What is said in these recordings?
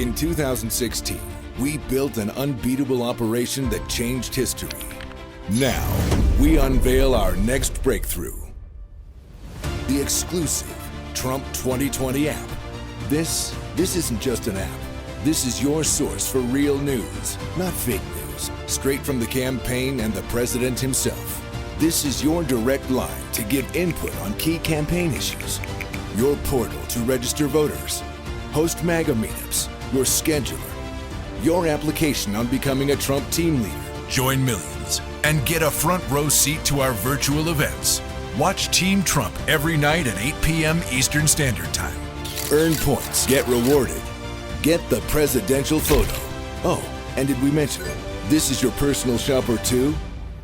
In 2016, we built an unbeatable operation that changed history. Now, we unveil our next breakthrough. The exclusive Trump 2020 app. This isn't just an app. This is your source for real news, not fake news, straight from the campaign and the president himself. This is your direct line to give input on key campaign issues, your portal to register voters, host MAGA meetups, your scheduler, your application on becoming a Trump team leader. Join millions and get a front row seat to our virtual events. Watch Team Trump every night at 8 p.m. Eastern Standard Time. Earn points, get rewarded, get the presidential photo. Oh, and did we mention this is your personal shopper too?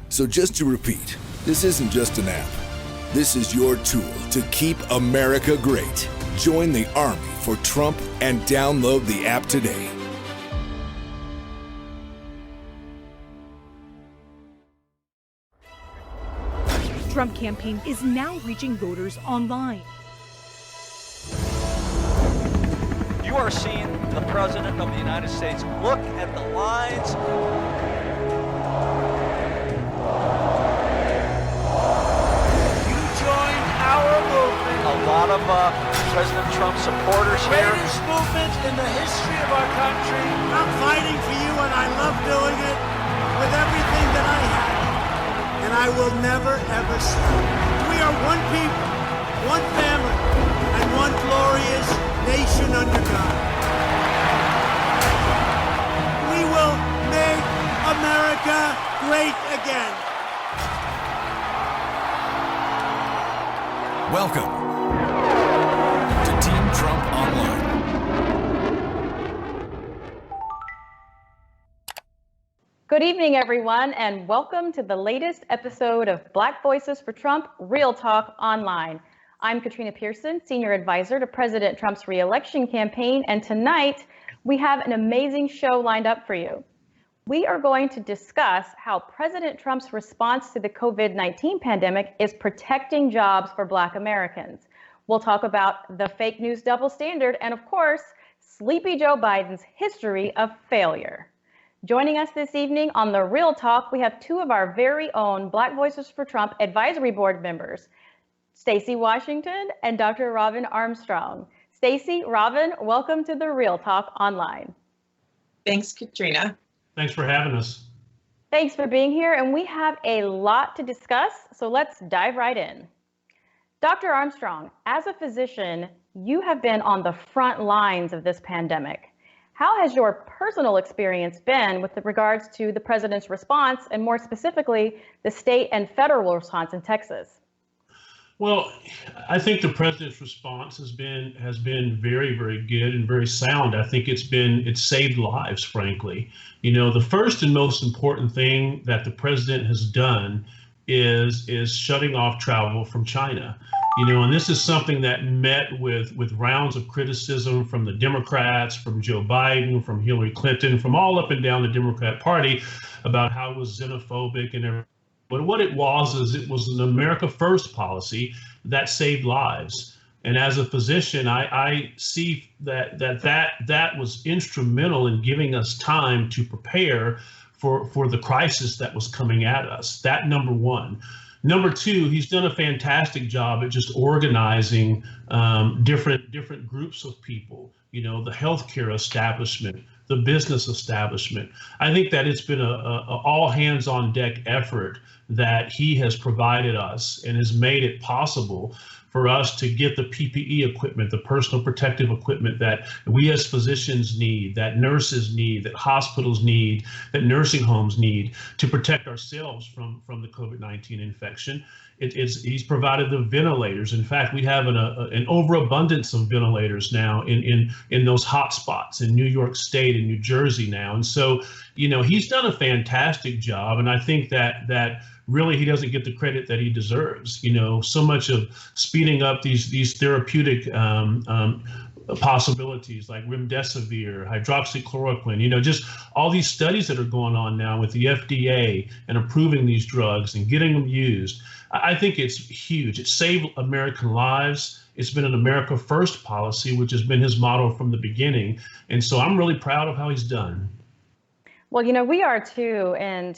So just to repeat, this isn't just an app. This is your tool to keep America great. Join the army for Trump and download the app today. Trump campaign is now reaching voters online. You are seeing the President of the United States. Look at the lines. You join our movement. A lot of President Trump supporters here. Greatest movement in the history of our country. I'm fighting for you and I love doing it with everything that I have. And I will never, ever stop. We are one people, one family, and one glorious nation under God. We will make America great again. Welcome to Team Trump Online. Good evening, everyone, and welcome to the latest episode of Black Voices for Trump Real Talk Online. I'm Katrina Pierson, Senior Advisor to President Trump's re-election campaign, and tonight we have an amazing show lined up for you. We are going to discuss how President Trump's response to the COVID-19 pandemic is protecting jobs for Black Americans. We'll talk about the fake news double standard and, of course, Sleepy Joe Biden's history of failure. Joining us this evening on The Real Talk, we have two of our very own Black Voices for Trump Advisory Board members, Stacey Washington and Dr. Robin Armstrong. Stacey, Robin, welcome to The Real Talk Online. Thanks, Katrina. Thanks for having us. Thanks for being here, and we have a lot to discuss, so let's dive right in. Dr. Armstrong, as a physician, you have been on the front lines of this pandemic. How has your personal experience been with regards to the president's response, and more specifically, the state and federal response in Texas? Well, I think the president's response has been very, very good and very sound. I think it's saved lives, frankly. You know, the first and most important thing that the president has done is shutting off travel from China. You know, and this is something that met with rounds of criticism from the Democrats, from Joe Biden, from Hillary Clinton, from all up and down the Democrat Party about how it was xenophobic and everything. But what it was is it was an America First policy that saved lives. And as a physician, I see that was instrumental in giving us time to prepare for the crisis that was coming at us. That number one. Number two, he's done a fantastic job at just organizing different groups of people, you know, the healthcare establishment, the business establishment. I think that it's been a all hands on deck effort that he has provided us and has made it possible for us to get the PPE equipment, the personal protective equipment that we as physicians need, that nurses need, that hospitals need, that nursing homes need to protect ourselves from the COVID-19 infection. He's provided the ventilators. In fact, we have an overabundance of ventilators now in those hot spots in New York State and New Jersey now. And so, you know, he's done a fantastic job. And I think that really he doesn't get the credit that he deserves. You know, so much of speeding up these therapeutic possibilities like remdesivir, hydroxychloroquine, just all these studies that are going on now with the FDA and approving these drugs and getting them used. I think it's huge. It saved American lives. It's been an America First policy, which has been his motto from the beginning. And so I'm really proud of how he's done. Well, we are too. And,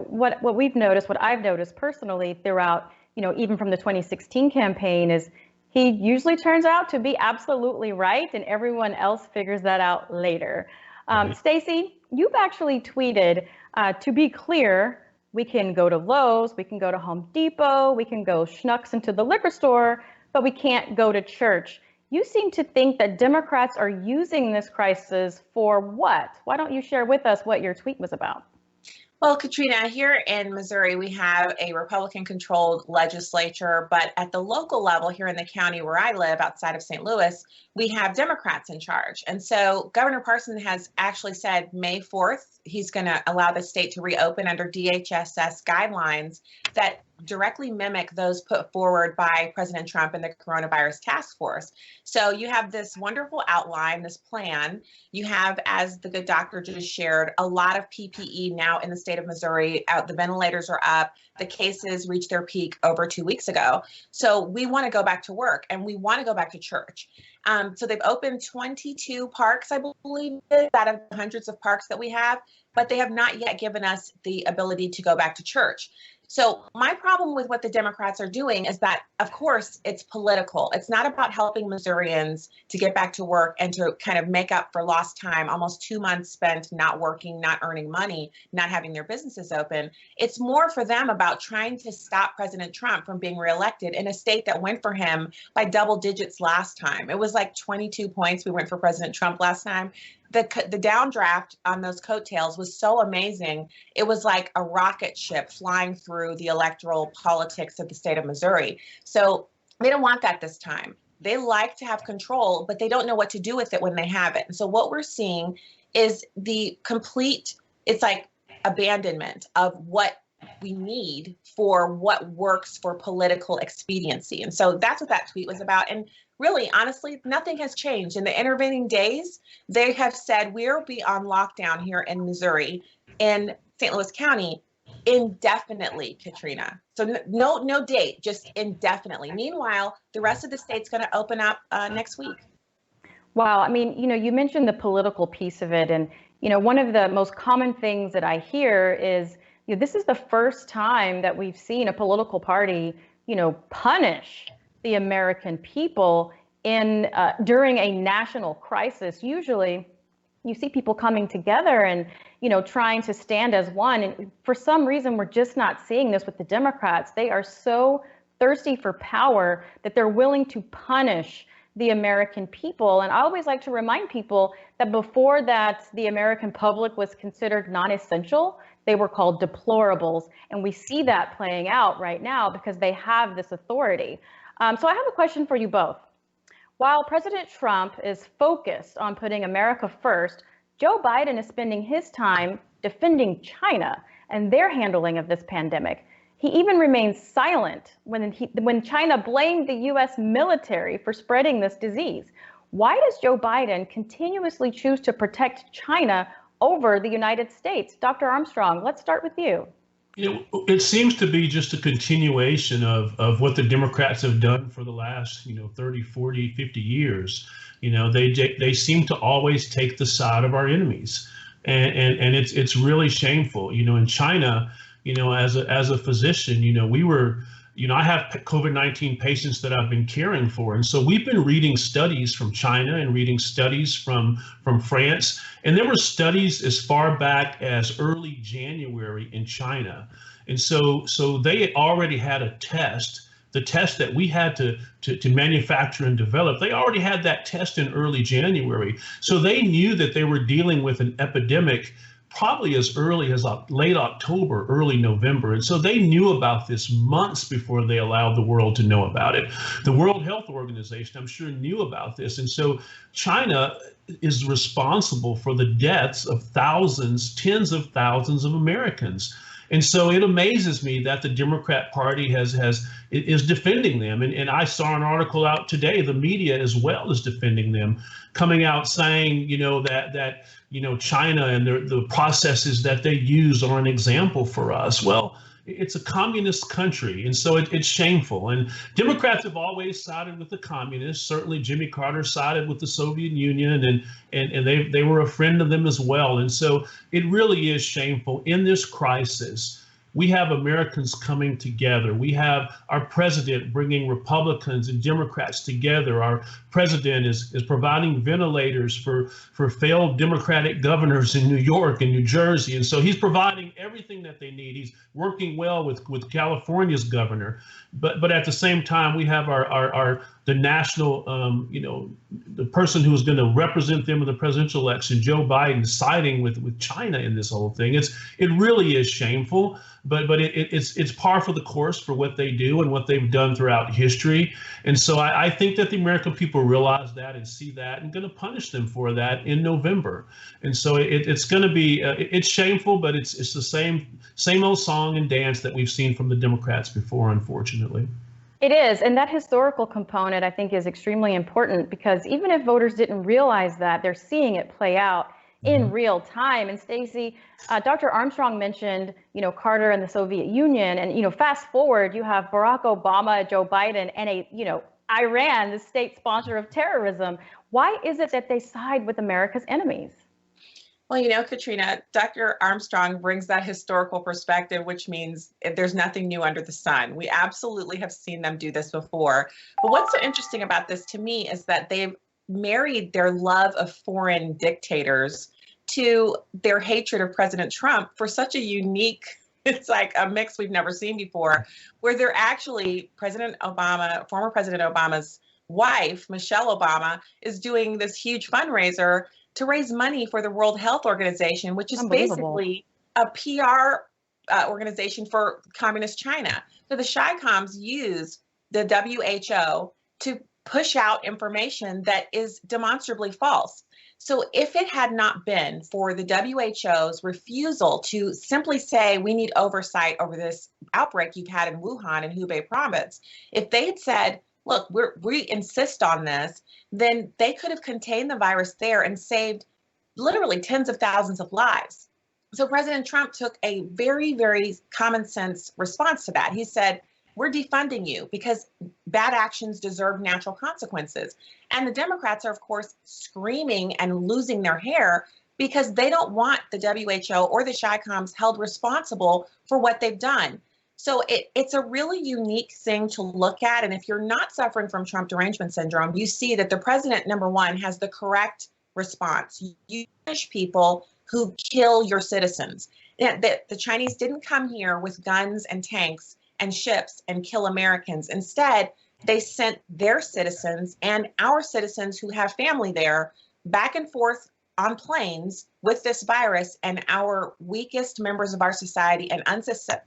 what we've noticed, what I've noticed personally throughout, even from the 2016 campaign is he usually turns out to be absolutely right, and everyone else figures that out later. Right. Stacey, you've actually tweeted, to be clear, we can go to Lowe's, we can go to Home Depot, we can go schnucks into the liquor store, but we can't go to church. You seem to think that Democrats are using this crisis for what? Why don't you share with us what your tweet was about? Well, Katrina, here in Missouri, we have a Republican-controlled legislature, but at the local level here in the county where I live, outside of St. Louis, we have Democrats in charge. And so Governor Pierson has actually said May 4th, he's going to allow the state to reopen under DHSS guidelines that directly mimic those put forward by President Trump and the coronavirus task force. So you have this wonderful outline, this plan. You have, as the good doctor just shared, a lot of PPE now in the state of Missouri. The ventilators are up. The cases reached their peak over 2 weeks ago. So we want to go back to work and we want to go back to church. So they've opened 22 parks, I believe, out of hundreds of parks that we have, but they have not yet given us the ability to go back to church. So my problem with what the Democrats are doing is that, of course, it's political. It's not about helping Missourians to get back to work and to kind of make up for lost time, almost 2 months spent not working, not earning money, not having their businesses open. It's more for them about trying to stop President Trump from being reelected in a state that went for him by double digits last time. It was like 22 points we went for President Trump last time. The downdraft on those coattails was so amazing. It was like a rocket ship flying through the electoral politics of the state of Missouri. So they don't want that this time. They like to have control, but they don't know what to do with it when they have it. And so what we're seeing is the complete, it's like abandonment of what we need for what works for political expediency. And so that's what that tweet was about. And really, honestly, nothing has changed. In the intervening days, they have said we'll be on lockdown here in Missouri, in St. Louis County, indefinitely, Katrina. So no date, just indefinitely. Meanwhile, the rest of the state's going to open up next week. Wow. I mean, you mentioned the political piece of it. And, one of the most common things that I hear is, this is the first time that we've seen a political party, punish the American people during a national crisis. Usually you see people coming together and, trying to stand as one. And for some reason, we're just not seeing this with the Democrats. They are so thirsty for power that they're willing to punish the American people. And I always like to remind people that before that, the American public was considered non-essential. They were called deplorables. And we see that playing out right now because they have this authority. So I have a question for you both. While President Trump is focused on putting America first, Joe Biden is spending his time defending China and their handling of this pandemic. He even remains silent when China blamed the U.S. military for spreading this disease. Why does Joe Biden continuously choose to protect China over the United States? Dr. Armstrong, let's start with you. It seems to be just a continuation of what the Democrats have done for the last, 30, 40, 50 years. They seem to always take the side of our enemies. And it's really shameful. In China, as a physician, we were, I have COVID-19 patients that I've been caring for. And so we've been reading studies from China and reading studies from France. And there were studies as far back as early January in China. And so they already had a test, the test that we had to manufacture and develop. They already had that test in early January. So they knew that they were dealing with an epidemic probably as early as late October, early November. And so they knew about this months before they allowed the world to know about it. The World Health Organization, I'm sure, knew about this. And so China is responsible for the deaths of thousands, tens of thousands of Americans. And so it amazes me that the Democrat Party is defending them. And I saw an article out today, the media as well is defending them, coming out saying, that China and the processes that they use are an example for us. Well, it's a communist country, and so it's shameful. And Democrats have always sided with the communists. Certainly, Jimmy Carter sided with the Soviet Union, and they were a friend of them as well. And so it really is shameful. In this crisis, we have Americans coming together. We have our president bringing Republicans and Democrats together. Our president is providing ventilators for failed Democratic governors in New York and New Jersey. And so he's providing everything that they need. He's working well with California's governor. But at the same time, we have the national, the person who is going to represent them in the presidential election, Joe Biden, siding with China in this whole thing. It really is shameful, but it's par for the course for what they do and what they've done throughout history. And so I think that the American people realize that and see that and going to punish them for that in November. And so it's going to be it's shameful, but it's the same old song and dance that we've seen from the Democrats before, unfortunately. It is, and that historical component I think is extremely important, because even if voters didn't realize that, they're seeing it play out in real time. And Stacey, Dr. Armstrong mentioned, Carter and the Soviet Union, and fast forward, you have Barack Obama, Joe Biden, and Iran, the state sponsor of terrorism. Why is it that they side with America's enemies? Well, Katrina, Dr. Armstrong brings that historical perspective, which means there's nothing new under the sun. We absolutely have seen them do this before. But what's so interesting about this to me is that they've married their love of foreign dictators to their hatred of President Trump for such a unique, it's like a mix we've never seen before, where they're actually former President Obama's wife, Michelle Obama, is doing this huge fundraiser to raise money for the World Health Organization, which is basically a PR organization for communist China. So the Chi-Coms use the WHO to push out information that is demonstrably false. So if it had not been for the WHO's refusal to simply say we need oversight over this outbreak you've had in Wuhan and Hubei province, if they had said, look, we insist on this, then they could have contained the virus there and saved literally tens of thousands of lives. So President Trump took a very, very common sense response to that. He said, we're defunding you because bad actions deserve natural consequences. And the Democrats are, of course, screaming and losing their hair because they don't want the WHO or the Chi-Coms held responsible for what they've done. So it's a really unique thing to look at. And if you're not suffering from Trump derangement syndrome, you see that the president, number one, has the correct response. You punish people who kill your citizens. The Chinese didn't come here with guns and tanks and ships and kill Americans. Instead, they sent their citizens and our citizens who have family there back and forth on planes with this virus, and our weakest members of our society and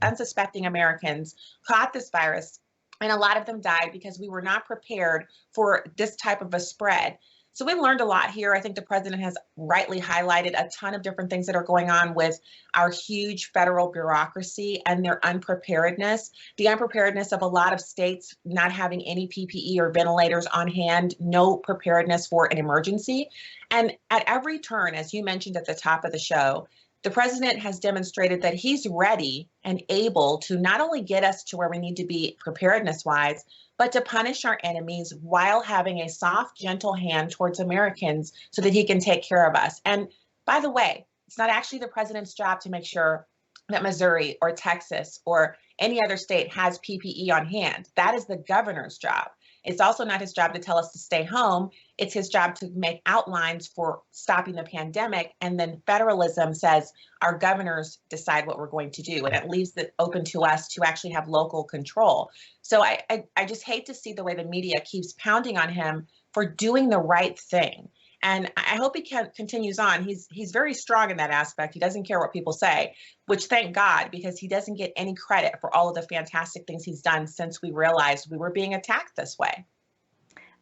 unsuspecting Americans caught this virus, and a lot of them died because we were not prepared for this type of a spread. So we learned a lot here. I think the president has rightly highlighted a ton of different things that are going on with our huge federal bureaucracy and their unpreparedness, the unpreparedness of a lot of states not having any PPE or ventilators on hand, no preparedness for an emergency. And at every turn, as you mentioned at the top of the show, the president has demonstrated that he's ready and able to not only get us to where we need to be preparedness-wise, but to punish our enemies while having a soft, gentle hand towards Americans so that he can take care of us. And by the way, it's not actually the president's job to make sure that Missouri or Texas or any other state has PPE on hand. That is the governor's job. It's also not his job to tell us to stay home. It's his job to make outlines for stopping the pandemic. And then federalism says our governors decide what we're going to do. And it leaves it open to us to actually have local control. So I just hate to see the way the media keeps pounding on him for doing the right thing. And I hope he continues on. He's very strong in that aspect. He doesn't care what people say, which thank God, because he doesn't get any credit for all of the fantastic things he's done since we realized we were being attacked this way.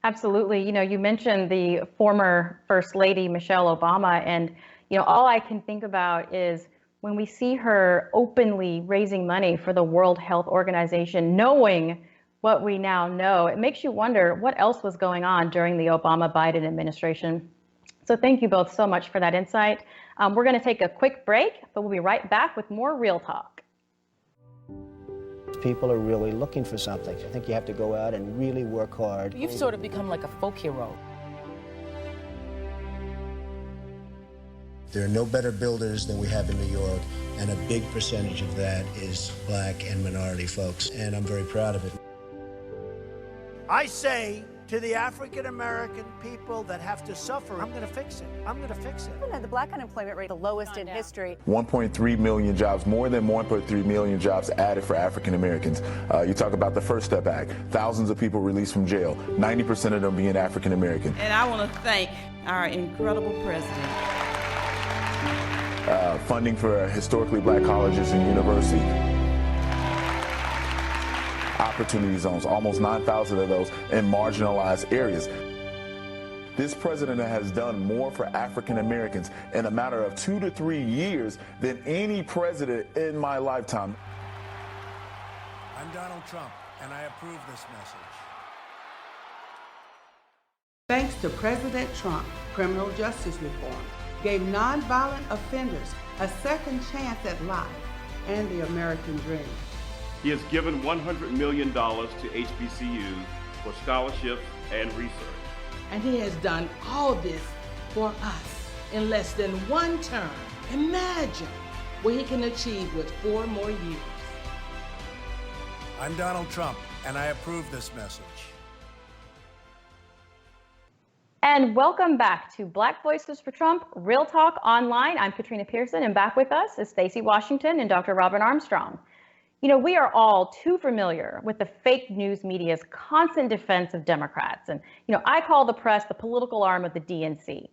Absolutely. You mentioned the former First Lady, Michelle Obama, and, all I can think about is when we see her openly raising money for the World Health Organization, knowing what we now know, it makes you wonder what else was going on during the Obama-Biden administration. So thank you both so much for that insight. We're going to take a quick break, but we'll be right back with more Real Talk. People are really looking for something. I think you have to go out and really work hard. You've sort of become like a folk hero. There are no better builders than we have in New York, and a big percentage of that is black and minority folks, and I'm very proud of it. I say to the African American people that have to suffer, I'm going to fix it. I'm going to fix it. The black unemployment rate, the lowest in history. 1.3 million jobs, more than 1.3 million jobs added for African Americans. You talk about the First Step Act, thousands of people released from jail, 90% of them being African American. And I want to thank our incredible president. Funding for historically black colleges and universities. Opportunity zones, almost 9,000 of those in marginalized areas. This president has done more for African Americans in a matter of 2 to 3 years than any president in my lifetime. I'm Donald Trump, and I approve this message. Thanks to President Trump, criminal justice reform gave nonviolent offenders a second chance at life and the American dream. He has given $100 million to HBCUs for scholarships and research. And he has done all this for us in less than one term. Imagine what he can achieve with 4 more years. I'm Donald Trump, and I approve this message. And welcome back to Black Voices for Trump, Real Talk Online. I'm Katrina Pierson, and back with us is Stacey Washington and Dr. Robin Armstrong. You know, we are all too familiar with the fake news media's constant defense of Democrats. And, you know, I call the press the political arm of the DNC.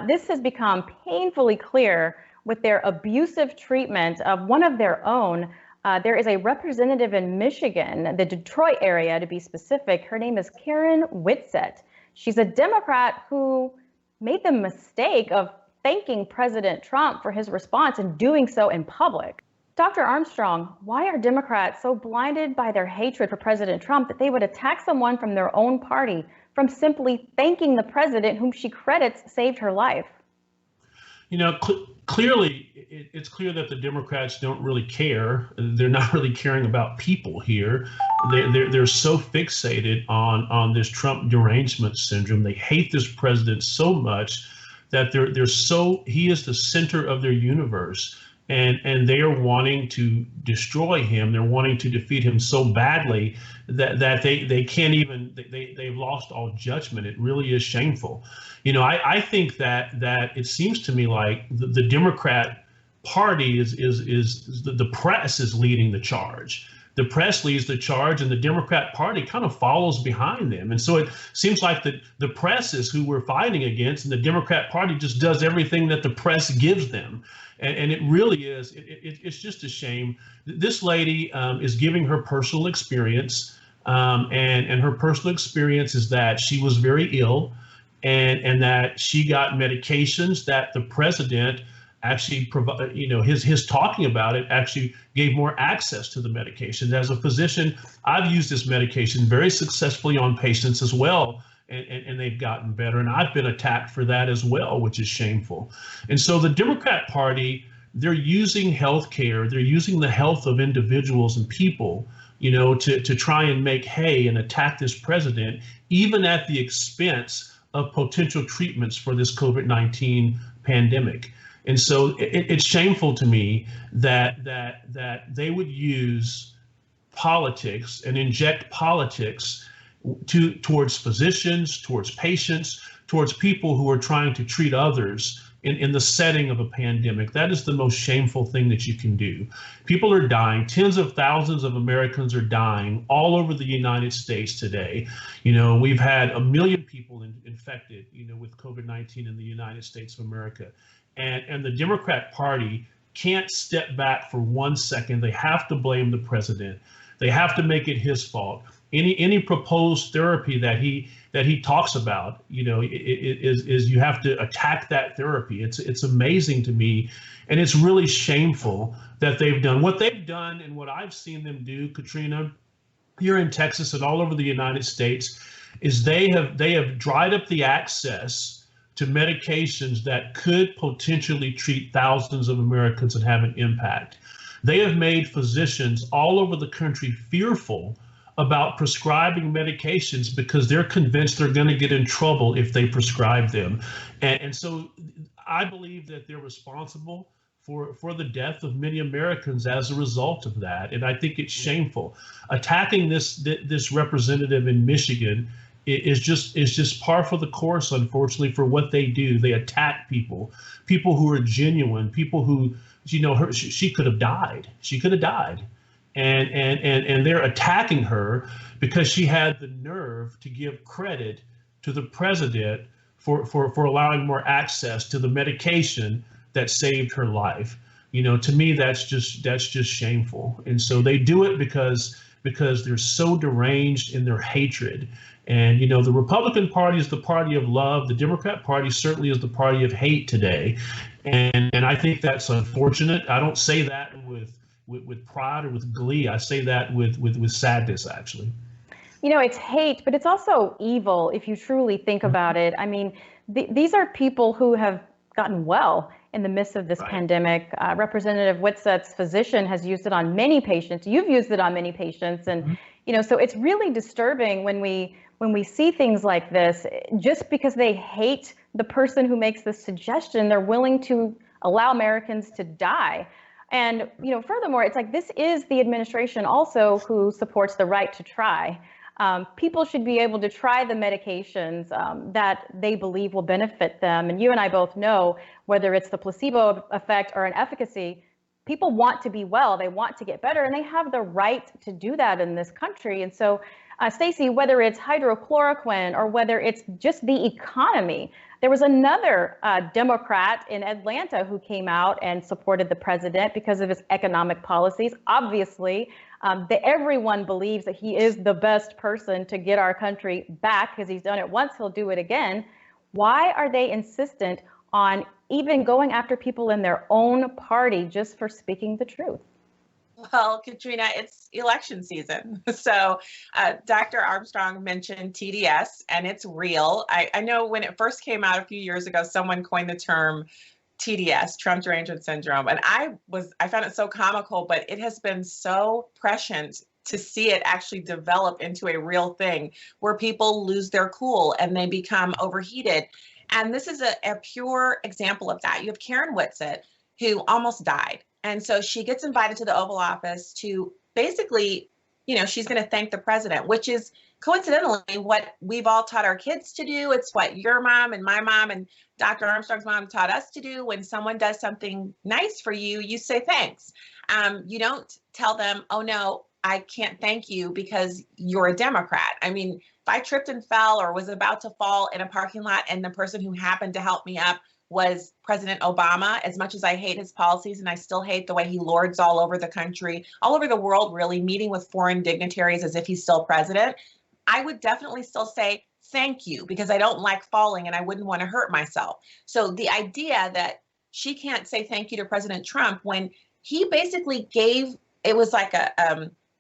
This has become painfully clear with their abusive treatment of one of their own. There is a representative in Michigan, the Detroit area to be specific. Her name is Karen Whitsett. She's a Democrat who made the mistake of thanking President Trump for his response and doing so in public. Dr. Armstrong, why are Democrats so blinded by their hatred for President Trump that they would attack someone from their own party from simply thanking the president whom she credits saved her life? You know, clearly, it's clear that the Democrats don't really care. They're not really caring about people here. They're so fixated on this Trump derangement syndrome. They hate this president so much that he is the center of their universe. And they are wanting to destroy him. They're wanting to defeat him so badly that they can't even, they've lost all judgment. It really is shameful. You know, I think that it seems to me like the Democrat Party is the press is leading the charge. The press leads the charge, and the Democrat Party kind of follows behind them. And so it seems like the press is who we're fighting against, and the Democrat Party just does everything that the press gives them. And it really is, it's just a shame. This lady is giving her personal experience, and her personal experience is that she was very ill, and that she got medications that the president actually provide, you know, his talking about it actually gave more access to the medications. As a physician, I've used this medication very successfully on patients as well, and they've gotten better. And I've been attacked for that as well, which is shameful. And so the Democrat Party, they're using healthcare, they're using the health of individuals and people, you know, to try and make hay and attack this president, even at the expense of potential treatments for this COVID-19 pandemic. And so it's shameful to me that they would use politics and inject politics towards physicians, towards patients, towards people who are trying to treat others in the setting of a pandemic. That is the most shameful thing that you can do. People are dying. Tens of thousands of Americans are dying all over the United States today. You know, we've had 1 million people infected, you know, with COVID-19 in the United States of America. And the Democrat Party can't step back for 1 second. They have to blame the president. They have to make it his fault. any proposed therapy that he talks about, is you have to attack that therapy. It's amazing to me, and it's really shameful that they've done what they've done and what I've seen them do, Katrina, here in Texas and all over the United States, is they have dried up the access to medications that could potentially treat thousands of Americans and have an impact. They have made physicians all over the country fearful about prescribing medications because they're convinced they're going to get in trouble if they prescribe them. And so I believe that they're responsible for the death of many Americans as a result of that. And I think it's shameful. Attacking this representative in Michigan is just par for the course, unfortunately, for what they do. They attack people who are genuine, people who, she could have died. She could have died. And they're attacking her because she had the nerve to give credit to the president for allowing more access to the medication that saved her life. To me, that's just shameful. And so they do it because they're so deranged in their hatred. And, the Republican Party is the party of love. The Democrat Party certainly is the party of hate today. And I think that's unfortunate. I don't say that with pride or with glee. I say that with sadness, actually. It's hate, but it's also evil if you truly think about it. I mean, these are people who have gotten well in the midst of this pandemic. Representative Whitsett's physician has used it on many patients. You've used it on many patients. And, so it's really disturbing when we see things like this. Just because they hate the person who makes this suggestion, they're willing to allow Americans to die. And, furthermore, it's like this is the administration also who supports the right to try. People should be able to try the medications that they believe will benefit them. And you and I both know, whether it's the placebo effect or an efficacy, people want to be well, they want to get better, and they have the right to do that in this country. And so, Stacey, whether it's hydrochloroquine or whether it's just the economy, there was another Democrat in Atlanta who came out and supported the president because of his economic policies. Obviously, everyone believes that he is the best person to get our country back because he's done it once, he'll do it again. Why are they insistent on even going after people in their own party just for speaking the truth? Well, Katrina, it's election season. So Dr. Armstrong mentioned TDS, and it's real. I know when it first came out a few years ago, someone coined the term TDS, Trump Derangement Syndrome. And I found it so comical, but it has been so prescient to see it actually develop into a real thing where people lose their cool and they become overheated. And this is a pure example of that. You have Karen Whitsett, who almost died. And so she gets invited to the Oval Office to basically, she's going to thank the president, which is coincidentally what we've all taught our kids to do. It's what your mom and my mom and Dr. Armstrong's mom taught us to do. When someone does something nice for you, you say thanks. You don't tell them, oh, no, I can't thank you because you're a Democrat. I mean, if I tripped and fell or was about to fall in a parking lot and the person who happened to help me up was President Obama, as much as I hate his policies and I still hate the way he lords all over the country, all over the world, really, meeting with foreign dignitaries as if he's still president, I would definitely still say thank you because I don't like falling and I wouldn't want to hurt myself. So the idea that she can't say thank you to President Trump when he basically gave, it was like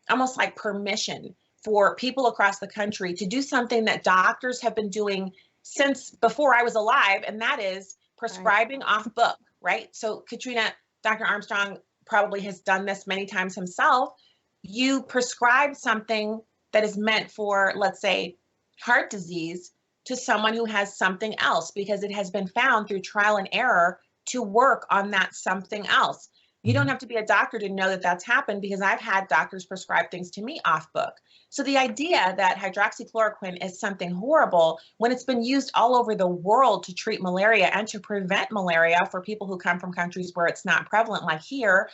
almost like permission for people across the country to do something that doctors have been doing since before I was alive, and that is prescribing off book, right? So Katrina, Dr. Armstrong probably has done this many times himself. You prescribe something that is meant for, let's say, heart disease to someone who has something else because it has been found through trial and error to work on that something else. You don't have to be a doctor to know that that's happened because I've had doctors prescribe things to me off book. So the idea that hydroxychloroquine is something horrible when it's been used all over the world to treat malaria and to prevent malaria for people who come from countries where it's not prevalent like here,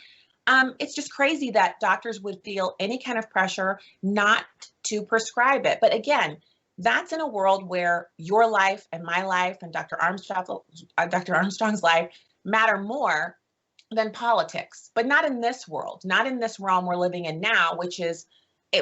it's just crazy that doctors would feel any kind of pressure not to prescribe it. But again, that's in a world where your life and my life and Dr. Armstrong's life matter more than politics, but not in this world, not in this realm we're living in now, which is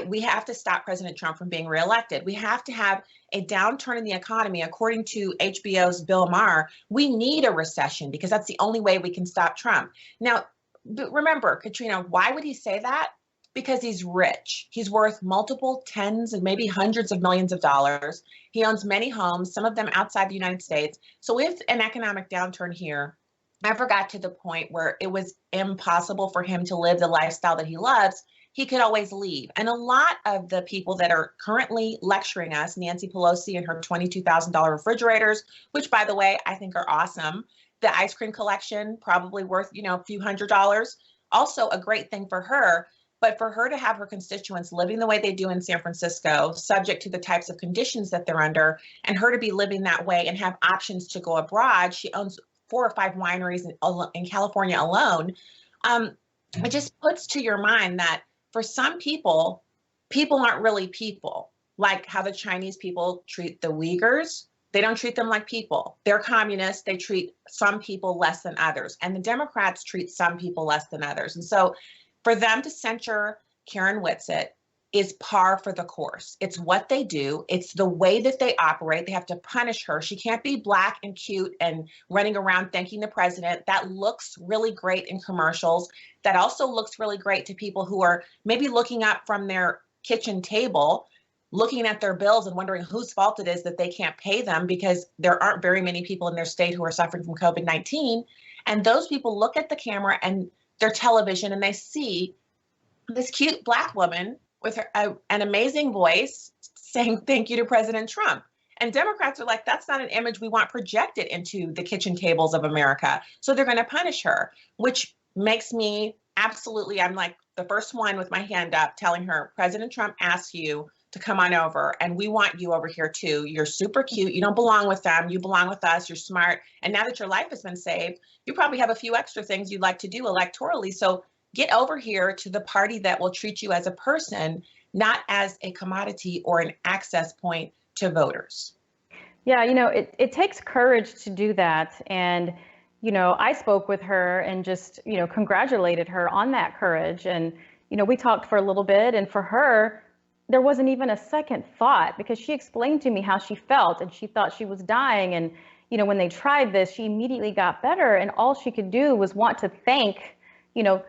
we have to stop President Trump from being reelected. We have to have a downturn in the economy. According to HBO's Bill Maher, we need a recession because that's the only way we can stop Trump. Now, remember, Katrina, why would he say that? Because he's rich. He's worth multiple tens and maybe hundreds of millions of dollars. He owns many homes, some of them outside the United States. So if an economic downturn here ever got to the point where it was impossible for him to live the lifestyle that he loves, he could always leave. And a lot of the people that are currently lecturing us, Nancy Pelosi and her $22,000 refrigerators, which by the way, I think are awesome. The ice cream collection, probably worth, a few $100s. Also a great thing for her. But for her to have her constituents living the way they do in San Francisco, subject to the types of conditions that they're under, and her to be living that way and have options to go abroad, she owns 4 or 5 wineries in California alone. It just puts to your mind that for some people, people aren't really people, like how the Chinese people treat the Uyghurs. They don't treat them like people. They're communists. They treat some people less than others. And the Democrats treat some people less than others. And so for them to censure Karen Whitsett is par for the course. It's what they do. It's the way that they operate. They have to punish her. She can't be black and cute and running around thanking the president. That looks really great in commercials. That also looks really great to people who are maybe looking up from their kitchen table, looking at their bills and wondering whose fault it is that they can't pay them because there aren't very many people in their state who are suffering from COVID-19. And those people look at the camera and their television and they see this cute black woman with an amazing voice saying thank you to President Trump. And Democrats are like, that's not an image we want projected into the kitchen tables of America. So they're going to punish her, which makes me absolutely, I'm like the first one with my hand up telling her, President Trump asks you to come on over and we want you over here too. You're super cute. You don't belong with them. You belong with us. You're smart. And now that your life has been saved, you probably have a few extra things you'd like to do electorally. So get over here to the party that will treat you as a person, not as a commodity or an access point to voters. Yeah, it takes courage to do that. And, I spoke with her and just, congratulated her on that courage. And, we talked for a little bit, and for her, there wasn't even a second thought because she explained to me how she felt and she thought she was dying. And, when they tried this, she immediately got better. And all she could do was want to thank,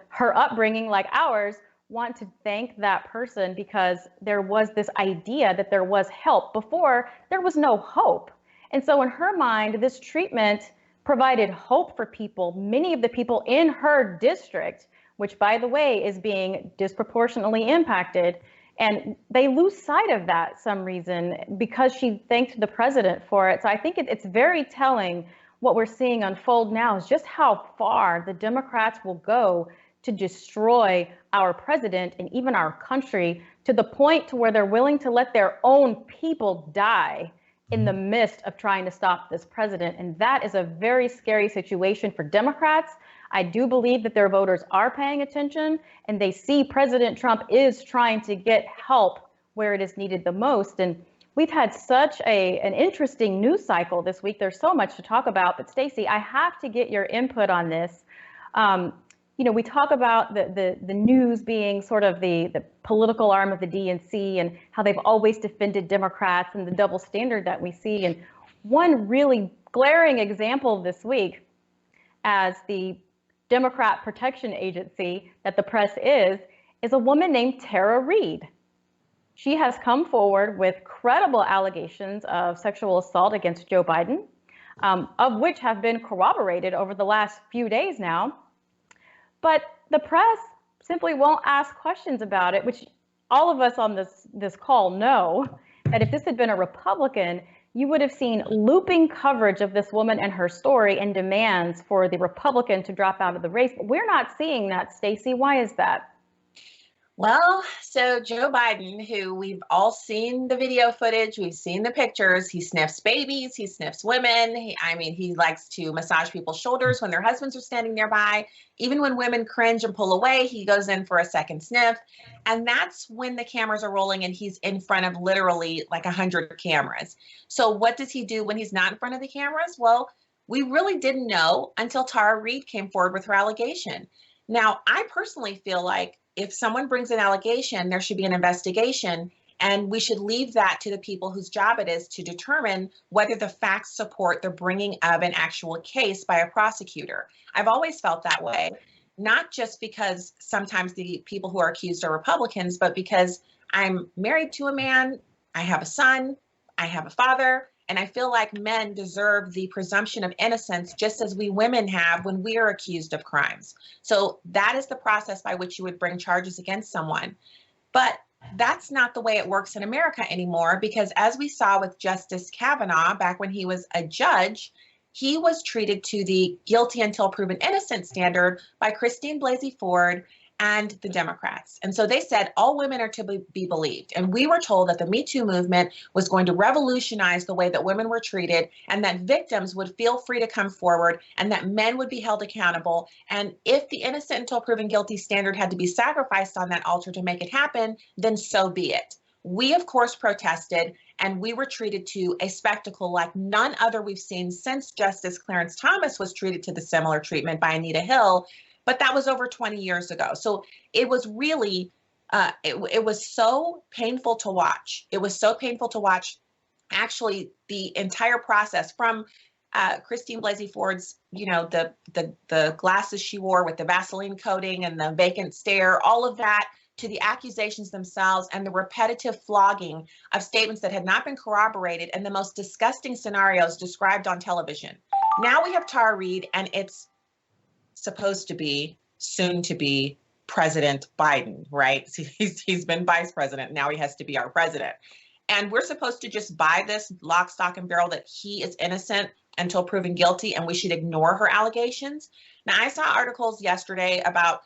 her upbringing like ours, want to thank that person because there was this idea that there was help. Before, there was no hope. And so in her mind, this treatment provided hope for people, many of the people in her district, which, by the way, is being disproportionately impacted. And they lose sight of that some reason because she thanked the president for it. So I think it's very telling what we're seeing unfold now is just how far the Democrats will go to destroy our president and even our country to the point to where they're willing to let their own people die in the midst of trying to stop this president. And that is a very scary situation for Democrats. I do believe that their voters are paying attention and they see President Trump is trying to get help where it is needed the most. And we've had such an interesting news cycle this week. There's so much to talk about. But Stacey, I have to get your input on this. We talk about the news being sort of the political arm of the DNC and how they've always defended Democrats and the double standard that we see. And one really glaring example this week, as the Democrat Protection Agency that the press is a woman named Tara Reade. She has come forward with credible allegations of sexual assault against Joe Biden, of which have been corroborated over the last few days now. But the press simply won't ask questions about it, which all of us on this call know that if this had been a Republican, you would have seen looping coverage of this woman and her story and demands for the Republican to drop out of the race. But we're not seeing that, Stacey. Why is that? Well, so Joe Biden, who we've all seen the video footage, we've seen the pictures, he sniffs babies, he sniffs women. He likes to massage people's shoulders when their husbands are standing nearby. Even when women cringe and pull away, he goes in for a second sniff. And that's when the cameras are rolling and he's in front of literally like 100 cameras. So what does he do when he's not in front of the cameras? Well, we really didn't know until Tara Reade came forward with her allegation. Now, I personally feel like if someone brings an allegation, there should be an investigation. And we should leave that to the people whose job it is to determine whether the facts support the bringing of an actual case by a prosecutor. I've always felt that way, not just because sometimes the people who are accused are Republicans, but because I'm married to a man, I have a son, I have a father, and I feel like men deserve the presumption of innocence just as we women have when we are accused of crimes. So that is the process by which you would bring charges against someone. But that's not the way it works in America anymore, because as we saw with Justice Kavanaugh back when he was a judge, he was treated to the guilty until proven innocent standard by Christine Blasey Ford and the Democrats. And so they said all women are to be believed. And we were told that the Me Too movement was going to revolutionize the way that women were treated, and that victims would feel free to come forward, and that men would be held accountable. And if the innocent until proven guilty standard had to be sacrificed on that altar to make it happen, then so be it. We, of course, protested, and we were treated to a spectacle like none other we've seen since Justice Clarence Thomas was treated to the similar treatment by Anita Hill. But that was over 20 years ago. So it was really, it was so painful to watch. It was so painful to watch, actually, the entire process from Christine Blasey Ford's, the glasses she wore with the Vaseline coating and the vacant stare, all of that, to the accusations themselves and the repetitive flogging of statements that had not been corroborated and the most disgusting scenarios described on television. Now we have Tara Reade, and it's supposed to be soon to be President Biden, right? He's been vice president. Now he has to be our president. And we're supposed to just buy this lock, stock, and barrel that he is innocent until proven guilty, and we should ignore her allegations. Now, I saw articles yesterday about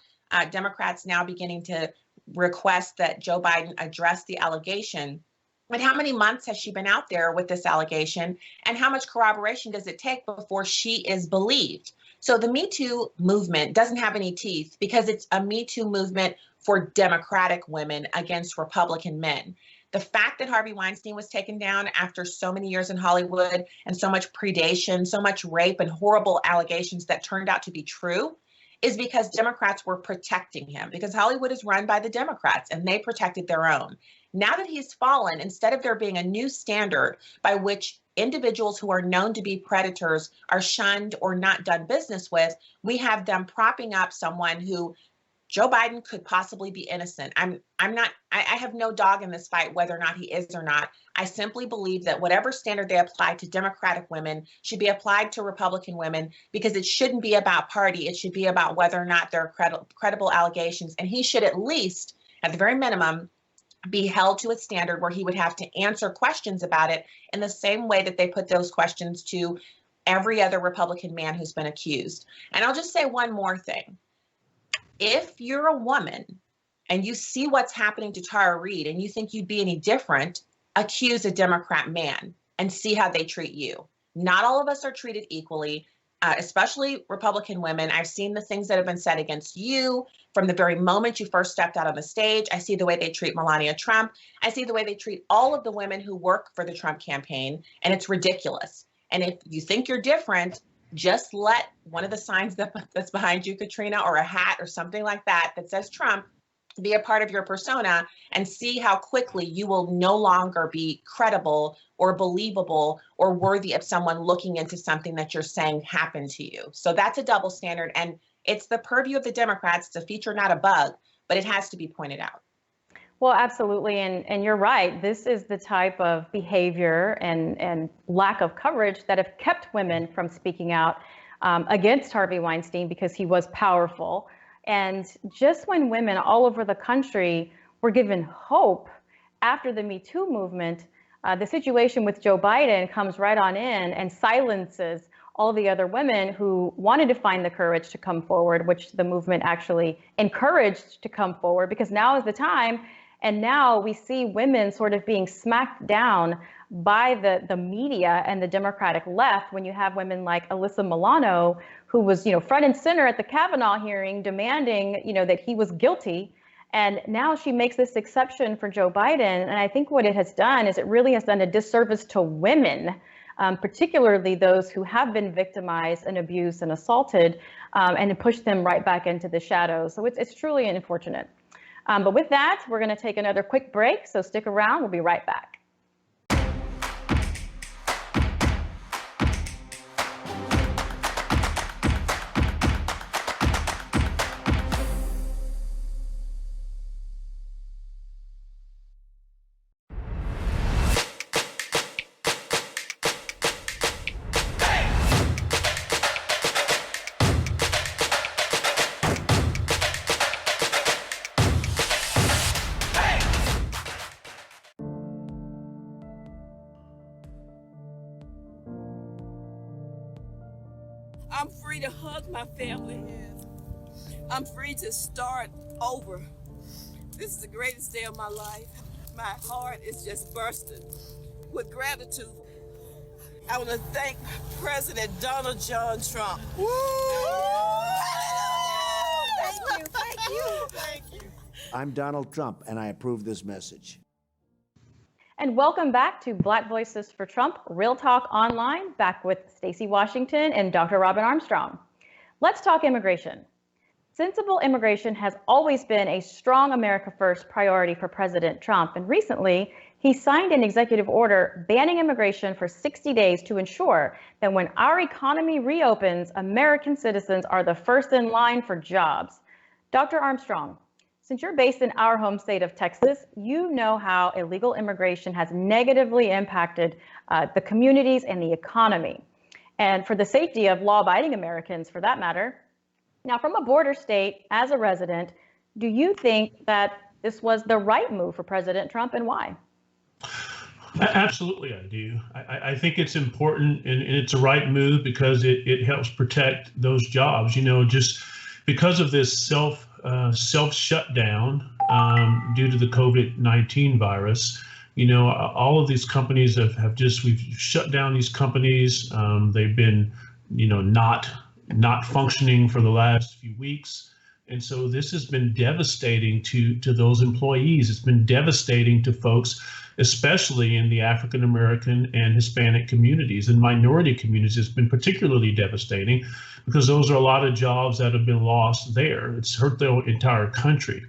Democrats now beginning to request that Joe Biden address the allegation. But how many months has she been out there with this allegation, and how much corroboration does it take before she is believed? So the Me Too movement doesn't have any teeth because it's a Me Too movement for Democratic women against Republican men. The fact that Harvey Weinstein was taken down after so many years in Hollywood and so much predation, so much rape and horrible allegations that turned out to be true is because Democrats were protecting him, because Hollywood is run by the Democrats and they protected their own. Now that he's fallen, instead of there being a new standard by which individuals who are known to be predators are shunned or not done business with, we have them propping up someone who Joe Biden could possibly be innocent. I have no dog in this fight, whether or not he is or not. I simply believe that whatever standard they apply to Democratic women should be applied to Republican women, because it shouldn't be about party. It should be about whether or not there are credible allegations. And he should at least, at the very minimum, be held to a standard where he would have to answer questions about it in the same way that they put those questions to every other Republican man who's been accused. And I'll just say one more thing. If you're a woman and you see what's happening to Tara Reade and you think you'd be any different, accuse a Democrat man and see how they treat you. Not all of us are treated equally, especially Republican women. I've seen the things that have been said against you from the very moment you first stepped out on the stage. I see the way they treat Melania Trump. I see the way they treat all of the women who work for the Trump campaign, and it's ridiculous. And if you think you're different, just let one of the signs that's behind you, Katrina, or a hat or something like that that says Trump, be a part of your persona, and see how quickly you will no longer be credible or believable or worthy of someone looking into something that you're saying happened to you. So that's a double standard, and it's the purview of the Democrats. It's a feature, not a bug, but it has to be pointed out. Well, absolutely. And you're right. This is the type of behavior and lack of coverage that have kept women from speaking out against Harvey Weinstein, because he was powerful. And just when women all over the country were given hope after the Me Too movement, the situation with Joe Biden comes right on in and silences all the other women who wanted to find the courage to come forward, which the movement actually encouraged to come forward, because now is the time. And now we see women sort of being smacked down by the media and the Democratic left, when you have women like Alyssa Milano, who was, front and center at the Kavanaugh hearing, demanding, that he was guilty. And now she makes this exception for Joe Biden. And I think what it has done is it really has done a disservice to women, particularly those who have been victimized and abused and assaulted, and to push them right back into the shadows. So it's truly unfortunate. But with that, we're going to take another quick break, so stick around. We'll be right back. I'm free to hug my family. I'm free to start over. This is the greatest day of my life. My heart is just bursting with gratitude. I want to thank President Donald John Trump. Woo! Thank you, thank you, thank you. I'm Donald Trump, and I approve this message. And welcome back to Black Voices for Trump, Real Talk Online, back with Stacey Washington and Dr. Robin Armstrong. Let's talk immigration. Sensible immigration has always been a strong America First priority for President Trump, and recently he signed an executive order banning immigration for 60 days to ensure that when our economy reopens, American citizens are the first in line for jobs. Dr. Armstrong, since you're based in our home state of Texas, you know how illegal immigration has negatively impacted the communities and the economy, and for the safety of law-abiding Americans, for that matter. Now, from a border state, as a resident, do you think that this was the right move for President Trump, and why? Absolutely, I do. I think it's important, and it's a right move because it helps protect those jobs. You know, just because of this self shutdown due to the COVID-19 virus, you know, all of these companies we've shut down these companies. They've been, you know, not functioning for the last few weeks. And so this has been devastating to those employees. It's been devastating to folks, especially in the African American and Hispanic communities and minority communities. It's been particularly devastating because those are a lot of jobs that have been lost there. It's hurt the entire country.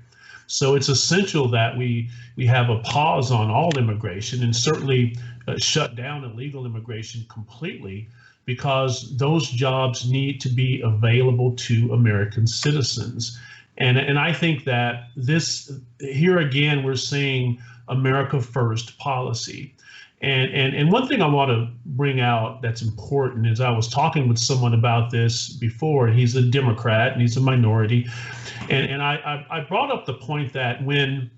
So it's essential that we have a pause on all immigration and certainly shut down illegal immigration completely, because those jobs need to be available to American citizens. And I think that here again, we're seeing America First policy. And one thing I want to bring out that's important is I was talking with someone about this before. He's a Democrat and he's a minority. And I brought up the point that when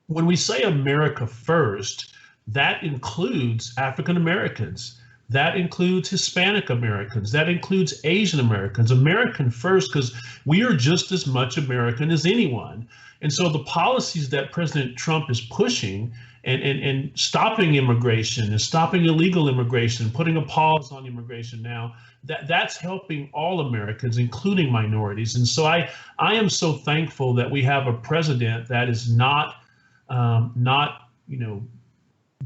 we say America First, that includes African Americans. That includes Hispanic Americans. That includes Asian Americans. American first, because we are just as much American as anyone. And so the policies that President Trump is pushing and stopping immigration and stopping illegal immigration, putting a pause on immigration now, that's helping all Americans, including minorities. And so I am so thankful that we have a president that is not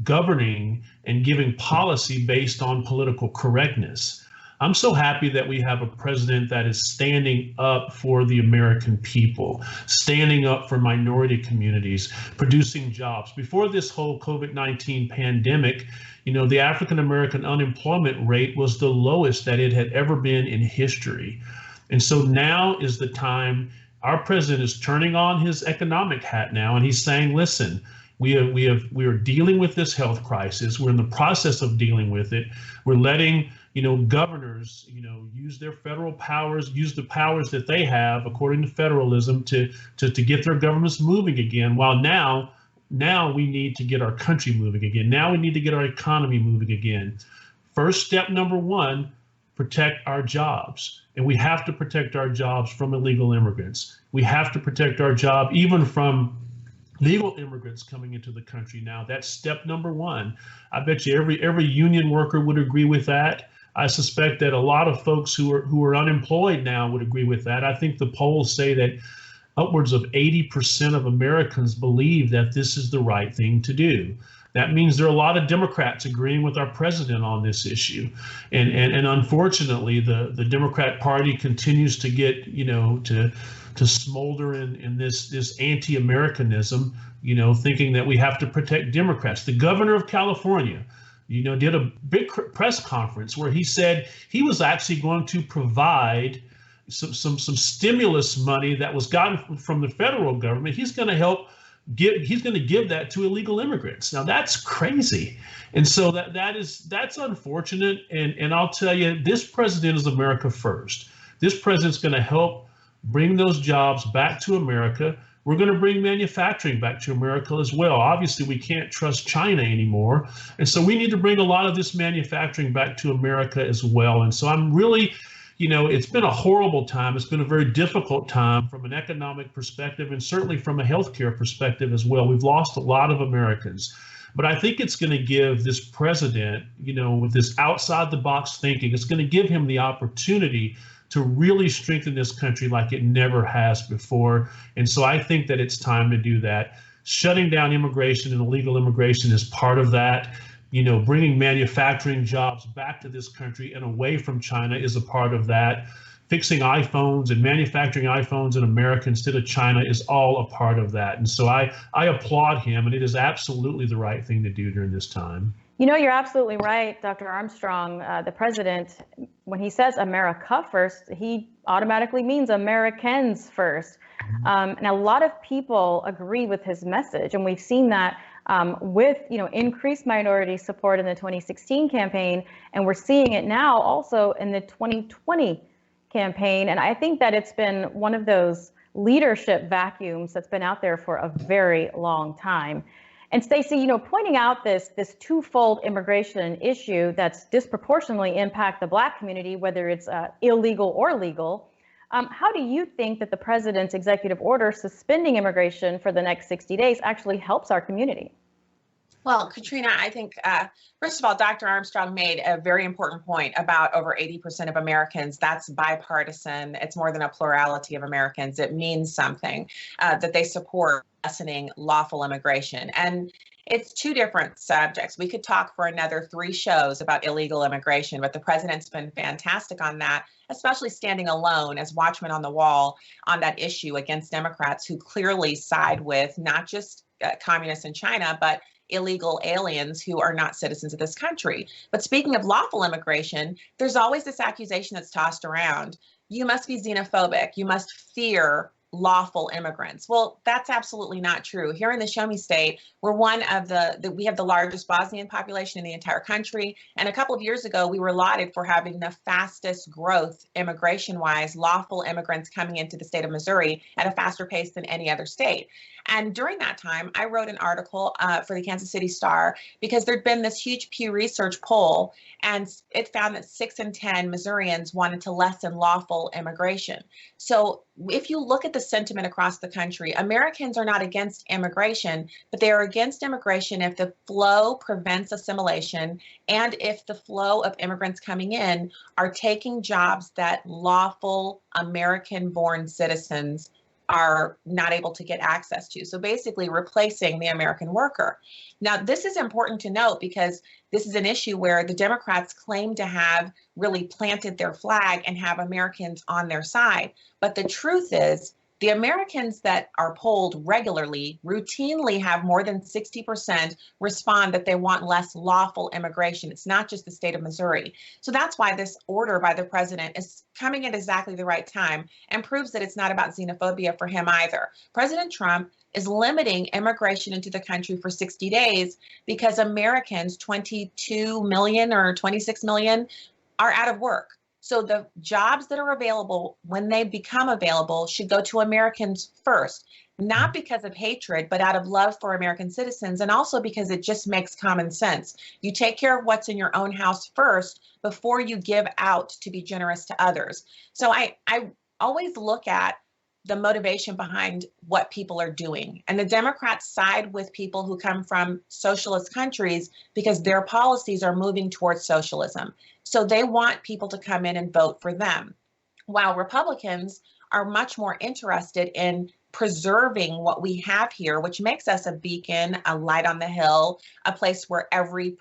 governing and giving policy based on political correctness. I'm so happy that we have a president that is standing up for the American people, standing up for minority communities, producing jobs. Before this whole COVID-19 pandemic, you know, the African American unemployment rate was the lowest that it had ever been in history. And so now is the time. Our president is turning on his economic hat now, and he's saying, listen, we are dealing with this health crisis. We're in the process of dealing with it. We're letting, you know, governors, you know, use their federal powers, use the powers that they have according to federalism to get their governments moving again. While now we need to get our country moving again. Now we need to get our economy moving again. First step number one, protect our jobs. And we have to protect our jobs from illegal immigrants. We have to protect our job even from legal immigrants coming into the country now. That's step number one. I bet you every union worker would agree with that. I suspect that a lot of folks who are unemployed now would agree with that. I think the polls say that upwards of 80% of Americans believe that this is the right thing to do. That means there are a lot of Democrats agreeing with our president on this issue. And unfortunately, the Democrat Party continues to get, you know, to to smolder in this anti-Americanism, thinking that we have to protect Democrats. The governor of California, did a big press conference where he said he was actually going to provide some stimulus money that was gotten from the federal government. He's going to give that to illegal immigrants. Now that's crazy. And so that's unfortunate. And I'll tell you, this president is America first. This president's going to help bring those jobs back to America. We're going to bring manufacturing back to America as well. Obviously, we can't trust China anymore. And so we need to bring a lot of this manufacturing back to America as well. And so I'm really, it's been a horrible time. It's been a very difficult time from an economic perspective and certainly from a healthcare perspective as well. We've lost a lot of Americans. But I think it's going to give this president, with this outside the box thinking, it's going to give him the opportunity to really strengthen this country like it never has before. And so I think that it's time to do that. Shutting down immigration and illegal immigration is part of that. Bringing manufacturing jobs back to this country and away from China is a part of that. Fixing iPhones and manufacturing iPhones in America instead of China is all a part of that. And so I applaud him, and it is absolutely the right thing to do during this time. You're absolutely right, Dr. Armstrong. The president, when he says America first, he automatically means Americans first. And a lot of people agree with his message. And we've seen that with increased minority support in the 2016 campaign. And we're seeing it now also in the 2020 campaign. And I think that it's been one of those leadership vacuums that's been out there for a very long time. And Stacey, pointing out this twofold immigration issue that's disproportionately impact the Black community, whether it's illegal or legal, how do you think that the president's executive order suspending immigration for the next 60 days actually helps our community? Well, Katrina, I think, first of all, Dr. Armstrong made a very important point about over 80% of Americans. That's bipartisan. It's more than a plurality of Americans. It means something that they support lessening lawful immigration. And it's two different subjects. We could talk for another 3 shows about illegal immigration, but the president's been fantastic on that, especially standing alone as watchman on the wall on that issue against Democrats who clearly side with not just communists in China, but illegal aliens who are not citizens of this country. But speaking of lawful immigration, there's always this accusation that's tossed around. You must be xenophobic. You must fear lawful immigrants. Well, that's absolutely not true. Here in the Show Me State, we're one of we have the largest Bosnian population in the entire country. And a couple of years ago, we were lauded for having the fastest growth immigration-wise, lawful immigrants coming into the state of Missouri at a faster pace than any other state. And during that time, I wrote an article for the Kansas City Star because there'd been this huge Pew Research poll, and it found that 6 in 10 Missourians wanted to lessen lawful immigration. So if you look at the sentiment across the country, Americans are not against immigration, but they are against immigration if the flow prevents assimilation and if the flow of immigrants coming in are taking jobs that lawful American-born citizens are not able to get access to. So basically replacing the American worker. Now, this is important to note because this is an issue where the Democrats claim to have really planted their flag and have Americans on their side. But the truth is, the Americans that are polled regularly routinely have more than 60% respond that they want less lawful immigration. It's not just the state of Missouri. So that's why this order by the president is coming at exactly the right time and proves that it's not about xenophobia for him either. President Trump is limiting immigration into the country for 60 days because Americans, 22 million or 26 million, are out of work. So the jobs that are available when they become available should go to Americans first, not because of hatred, but out of love for American citizens, and also because it just makes common sense. You take care of what's in your own house first before you give out to be generous to others. So I always look at the motivation behind what people are doing. And the Democrats side with people who come from socialist countries because their policies are moving towards socialism. So they want people to come in and vote for them, while Republicans are much more interested in preserving what we have here, which makes us a beacon, a light on the hill, a place where every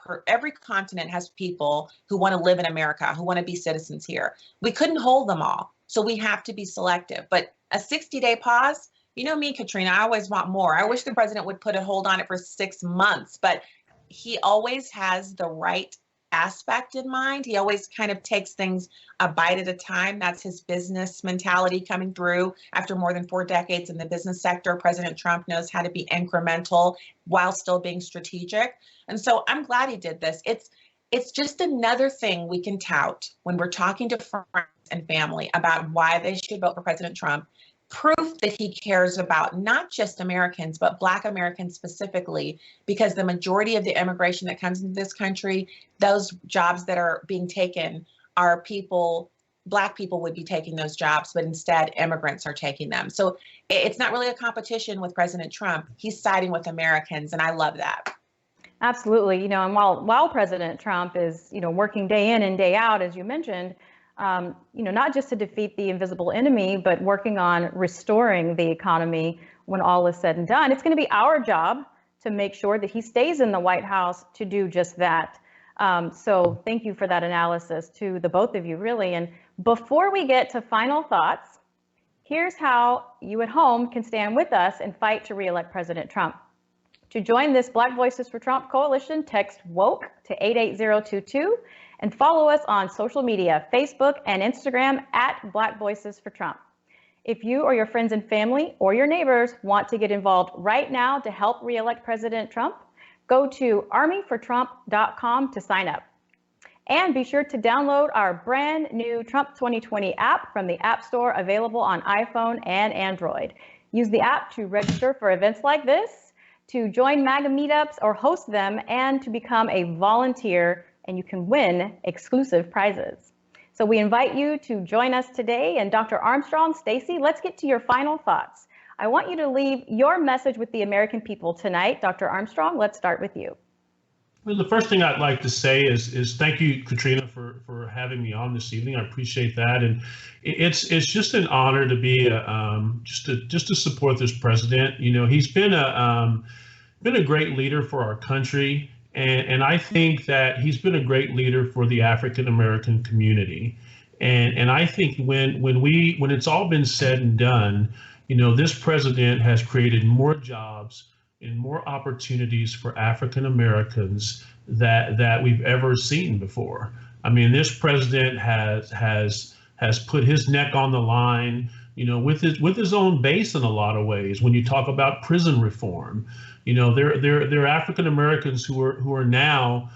continent has people who want to live in America, who want to be citizens here. We couldn't hold them all. So we have to be selective. But a 60-day pause, you know me, Katrina, I always want more. I wish the president would put a hold on it for 6 months, but he always has the right aspect in mind. He always kind of takes things a bite at a time. That's his business mentality coming through after more than 4 decades in the business sector. President Trump knows how to be incremental while still being strategic. And so I'm glad he did this. It's just another thing we can tout when we're talking to friends and family about why they should vote for President Trump. Proof that he cares about not just Americans, but Black Americans specifically, because the majority of the immigration that comes into this country, those jobs that are being taken are people, Black people would be taking those jobs, but instead immigrants are taking them. So it's not really a competition with President Trump. He's siding with Americans, and I love that. Absolutely. And while President Trump is, working day in and day out, as you mentioned, not just to defeat the invisible enemy, but working on restoring the economy when all is said and done. It's going to be our job to make sure that he stays in the White House to do just that. So thank you for that analysis to the both of you, really. And before we get to final thoughts, here's how you at home can stand with us and fight to re-elect President Trump. To join this Black Voices for Trump coalition, text WOKE to 88022 and follow us on social media, Facebook and Instagram at Black Voices for Trump. If you or your friends and family or your neighbors want to get involved right now to help re-elect President Trump, go to armyfortrump.com to sign up. And be sure to download our brand new Trump 2020 app from the App Store, available on iPhone and Android. Use the app to register for events like this, to join MAGA meetups or host them, and to become a volunteer, and you can win exclusive prizes. So we invite you to join us today. And Dr. Armstrong, Stacey, let's get to your final thoughts. I want you to leave your message with the American people tonight. Dr. Armstrong, let's start with you. Well, the first thing I'd like to say is thank you, Katrina, for having me on this evening. I appreciate that, and it's just an honor to be just to support this president. He's been a great leader for our country, and I think that he's been a great leader for the African American community. And I think when it's all been said and done, this president has created more jobs and more opportunities for African Americans that we've ever seen before. I mean, this president has put his neck on the line, with his own base in a lot of ways. When you talk about prison reform, there are African Americans who are now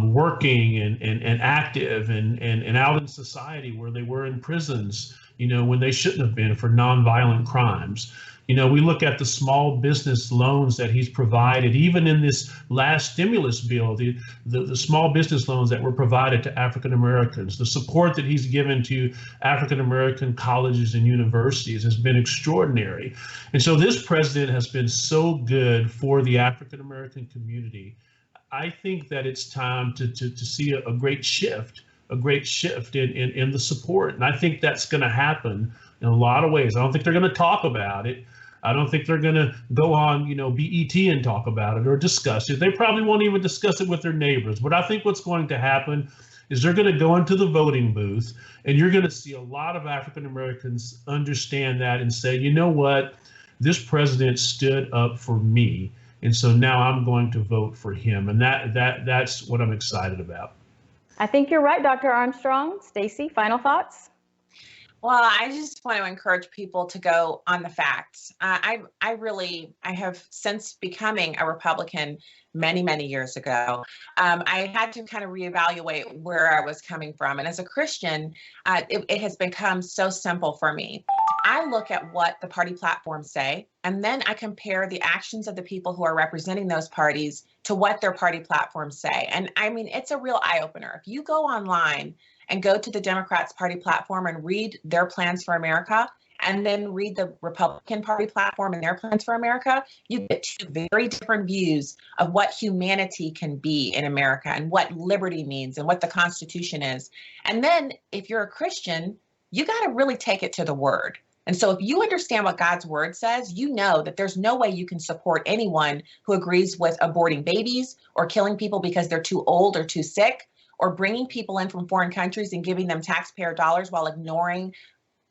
working and active and out in society where they were in prisons, when they shouldn't have been, for nonviolent crimes. We look at the small business loans that he's provided, even in this last stimulus bill, the small business loans that were provided to African Americans, the support that he's given to African American colleges and universities has been extraordinary. And so this president has been so good for the African American community. I think that it's time to see a great shift in the support. And I think that's going to happen in a lot of ways. I don't think they're going to talk about it. I don't think they're going to go on, BET and talk about it or discuss it. They probably won't even discuss it with their neighbors. But I think what's going to happen is they're going to go into the voting booth, and you're going to see a lot of African Americans understand that and say, you know what, this president stood up for me, and so now I'm going to vote for him. And that's what I'm excited about. I think you're right, Dr. Armstrong. Stacey, final thoughts? Well, I just want to encourage people to go on the facts. I have, since becoming a Republican many years ago, I had to kind of reevaluate where I was coming from. And as a Christian, it has become so simple for me. I look at what the party platforms say, and then I compare the actions of the people who are representing those parties to what their party platforms say. And I mean, it's a real eye-opener. If you go online and go to the Democrats' party platform and read their plans for America, and then read the Republican Party platform and their plans for America, you get two very different views of what humanity can be in America and what liberty means and what the Constitution is. And then if you're a Christian, you got to really take it to the word. And so if you understand what God's word says, you know that there's no way you can support anyone who agrees with aborting babies or killing people because they're too old or too sick, or bringing people in from foreign countries and giving them taxpayer dollars while ignoring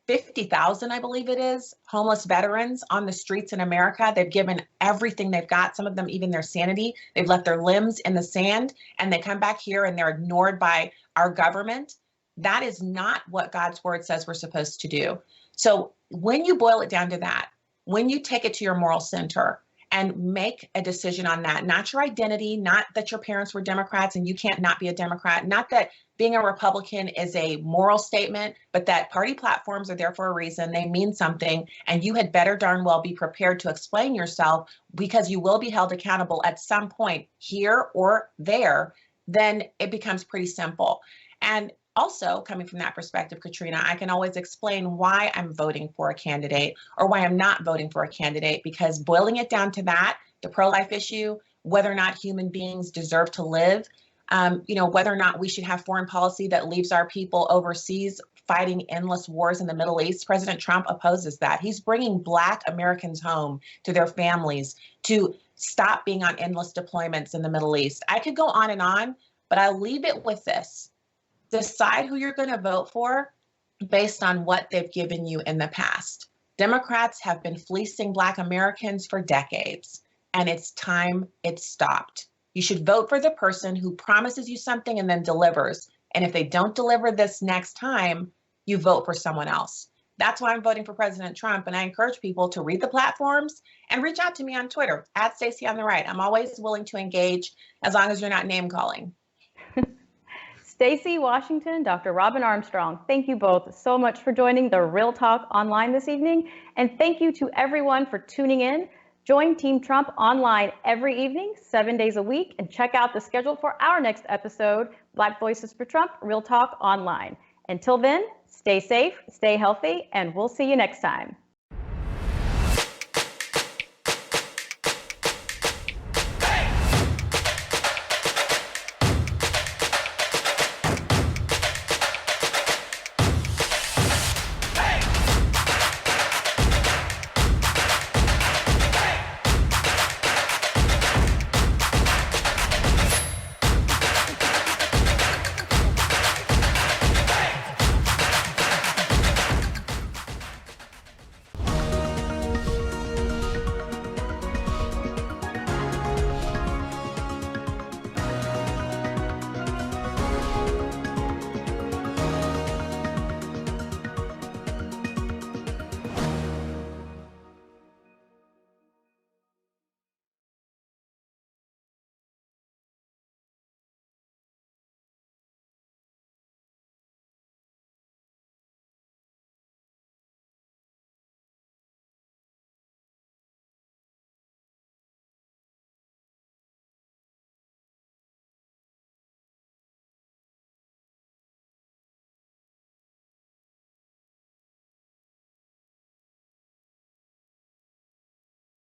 50,000, I believe it is, homeless veterans on the streets in America. They've given everything they've got, some of them even their sanity. They've left their limbs in the sand, and they come back here and they're ignored by our government. That is not what God's word says we're supposed to do. So when you boil it down to that, when you take it to your moral center and make a decision on that, not your identity, not that your parents were Democrats and you can't not be a Democrat, not that being a Republican is a moral statement, but that party platforms are there for a reason. They mean something, and you had better darn well be prepared to explain yourself, because you will be held accountable at some point here or there. Then it becomes pretty simple. And also, coming from that perspective, Katrina, I can always explain why I'm voting for a candidate or why I'm not voting for a candidate, because boiling it down to that, the pro-life issue, whether or not human beings deserve to live, whether or not we should have foreign policy that leaves our people overseas fighting endless wars in the Middle East. President Trump opposes that. He's bringing Black Americans home to their families to stop being on endless deployments in the Middle East. I could go on, but I'll leave it with this. Decide who you're going to vote for based on what they've given you in the past. Democrats have been fleecing Black Americans for decades, and it's time it stopped. You should vote for the person who promises you something and then delivers. And if they don't deliver this next time, you vote for someone else. That's why I'm voting for President Trump. And I encourage people to read the platforms and reach out to me on Twitter, @StacyOnTheRight. I'm always willing to engage as long as you're not name calling. Stacy Washington, Dr. Robin Armstrong, thank you both so much for joining the Real Talk Online this evening. And thank you to everyone for tuning in. Join Team Trump online every evening, 7 days a week, and check out the schedule for our next episode, Black Voices for Trump, Real Talk Online. Until then, stay safe, stay healthy, and we'll see you next time.